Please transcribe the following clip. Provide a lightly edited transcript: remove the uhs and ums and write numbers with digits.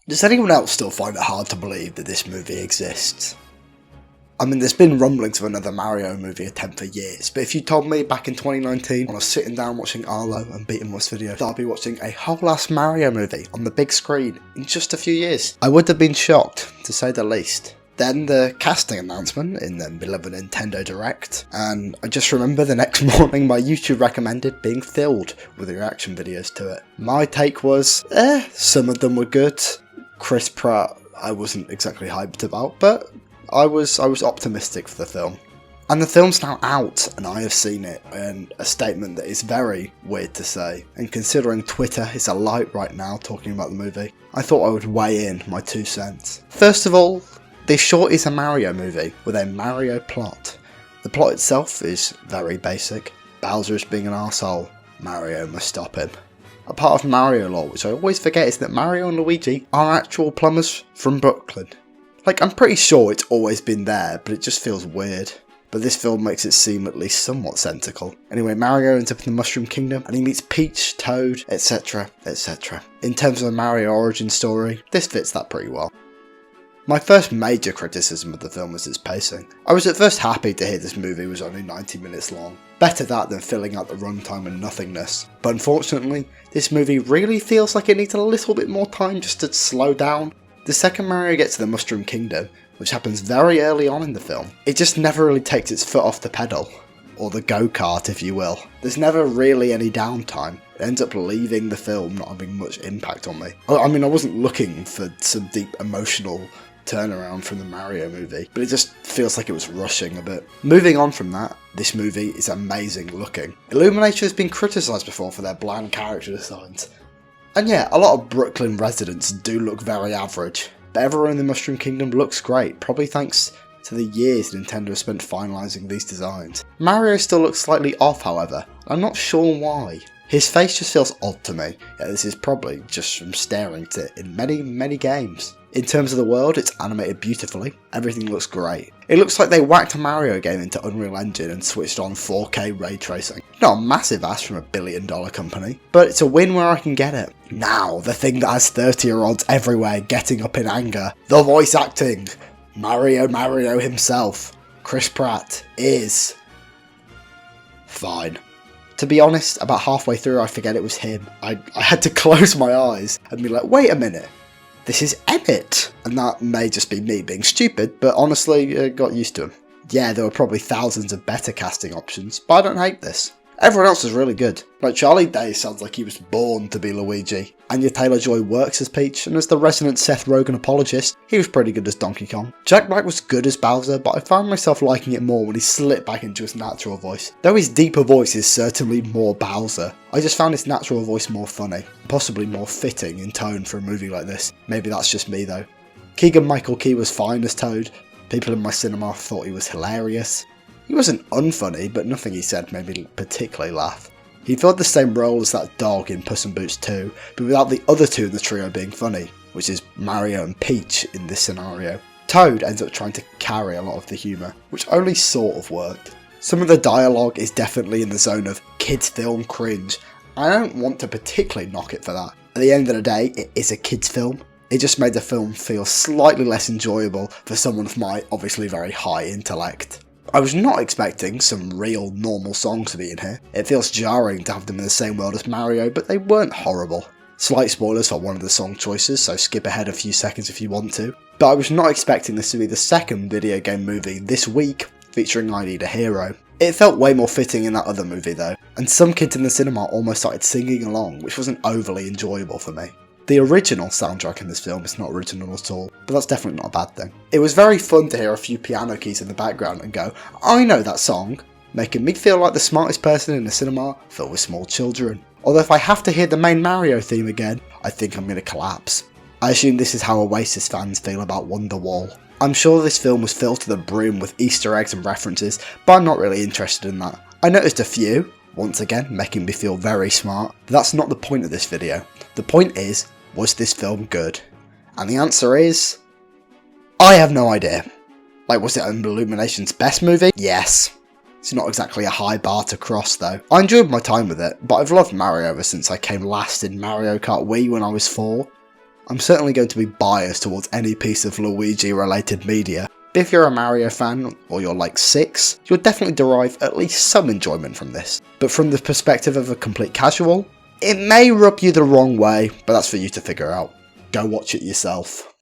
Does anyone else still find it hard to believe that this movie exists? I mean, there's been rumblings of another Mario movie attempt for years, but if you told me back in 2019, when I was sitting down watching Arlo and beating this video, that I'd be watching a whole-ass Mario movie on the big screen in just a few years, I would have been shocked, to say the least. Then the casting announcement in the beloved Nintendo Direct, and I just remember the next morning my YouTube recommended being filled with reaction videos to it. My take was, some of them were good. Chris Pratt, I wasn't exactly hyped about, but I was optimistic for the film. And the film's now out, and I have seen it, and a statement that is very weird to say. And considering Twitter is alight right now talking about the movie, I thought I would weigh in my 2 cents. First of all, this sure is a Mario movie with a Mario plot. The plot itself is very basic. Bowser is being an arsehole. Mario must stop him. A part of Mario lore which I always forget is that Mario and Luigi are actual plumbers from Brooklyn. Like, I'm pretty sure it's always been there, but it just feels weird. But this film makes it seem at least somewhat sensical. Anyway, Mario ends up in the Mushroom Kingdom, and he meets Peach, Toad, etc, etc. In terms of a Mario origin story, this fits that pretty well. My first major criticism of the film was its pacing. I was at first happy to hear this movie was only 90 minutes long. Better that than filling out the runtime and nothingness. But unfortunately, this movie really feels like it needs a little bit more time just to slow down. The second Mario gets to the Mushroom Kingdom, which happens very early on in the film, it just never really takes its foot off the pedal. Or the go-kart, if you will. There's never really any downtime. It ends up leaving the film not having much impact on me. I mean, I wasn't looking for some deep emotional turnaround from the Mario movie, but it just feels like it was rushing a bit. Moving on from that, this movie is amazing looking. Illumination has been criticised before for their bland character designs. And yeah, a lot of Brooklyn residents do look very average, but everyone in the Mushroom Kingdom looks great, probably thanks to the years Nintendo has spent finalising these designs. Mario still looks slightly off, however. I'm not sure why. His face just feels odd to me, yet this is probably just from staring at it in many games. In terms of the world, it's animated beautifully, everything looks great. It looks like they whacked a Mario game into Unreal Engine and switched on 4K ray tracing. Not a massive ask from a billion-dollar company, but it's a win where I can get it. Now, the thing that has 30-year-olds everywhere getting up in anger, the voice acting. Mario himself, Chris Pratt, is fine. To be honest, about halfway through I forget it was him. I had to close my eyes and be like, wait a minute, this is Emmett! And that may just be me being stupid, but honestly, got used to him. Yeah, there were probably thousands of better casting options, but I don't hate this. Everyone else was really good. Like, Charlie Day sounds like he was born to be Luigi. Anya Taylor-Joy works as Peach, and as the resident Seth Rogen apologist, he was pretty good as Donkey Kong. Jack Black was good as Bowser, but I found myself liking it more when he slipped back into his natural voice. Though his deeper voice is certainly more Bowser, I just found his natural voice more funny, possibly more fitting in tone for a movie like this. Maybe that's just me though. Keegan-Michael Key was fine as Toad. People in my cinema thought he was hilarious. He wasn't unfunny, but nothing he said made me particularly laugh. He filled the same role as that dog in Puss in Boots 2, but without the other two in the trio being funny, which is Mario and Peach in this scenario. Toad ends up trying to carry a lot of the humour, which only sort of worked. Some of the dialogue is definitely in the zone of kids film cringe. I don't want to particularly knock it for that. At the end of the day, it is a kids film. It just made the film feel slightly less enjoyable for someone of my obviously very high intellect. I was not expecting some real normal songs to be in here. It feels jarring to have them in the same world as Mario, but they weren't horrible. Slight spoilers for one of the song choices, so skip ahead a few seconds if you want to. But I was not expecting this to be the second video game movie this week featuring I Need a Hero. It felt way more fitting in that other movie though, and some kids in the cinema almost started singing along, which wasn't overly enjoyable for me. The original soundtrack in this film is not original at all, but that's definitely not a bad thing. It was very fun to hear a few piano keys in the background and go, I know that song, making me feel like the smartest person in a cinema filled with small children. Although if I have to hear the main Mario theme again, I think I'm going to collapse. I assume this is how Oasis fans feel about Wonderwall. I'm sure this film was filled to the brim with Easter eggs and references, but I'm not really interested in that. I noticed a few, once again making me feel very smart, but that's not the point of this video. The point is, was this film good? And the answer is, I have no idea. Like, was it Illumination's best movie? Yes. It's not exactly a high bar to cross though. I enjoyed my time with it, but I've loved Mario ever since I came last in Mario Kart Wii when I was 4. I'm certainly going to be biased towards any piece of Luigi related media, but if you're a Mario fan, or you're like 6, you'll definitely derive at least some enjoyment from this. But from the perspective of a complete casual, it may rub you the wrong way, but that's for you to figure out. Go watch it yourself.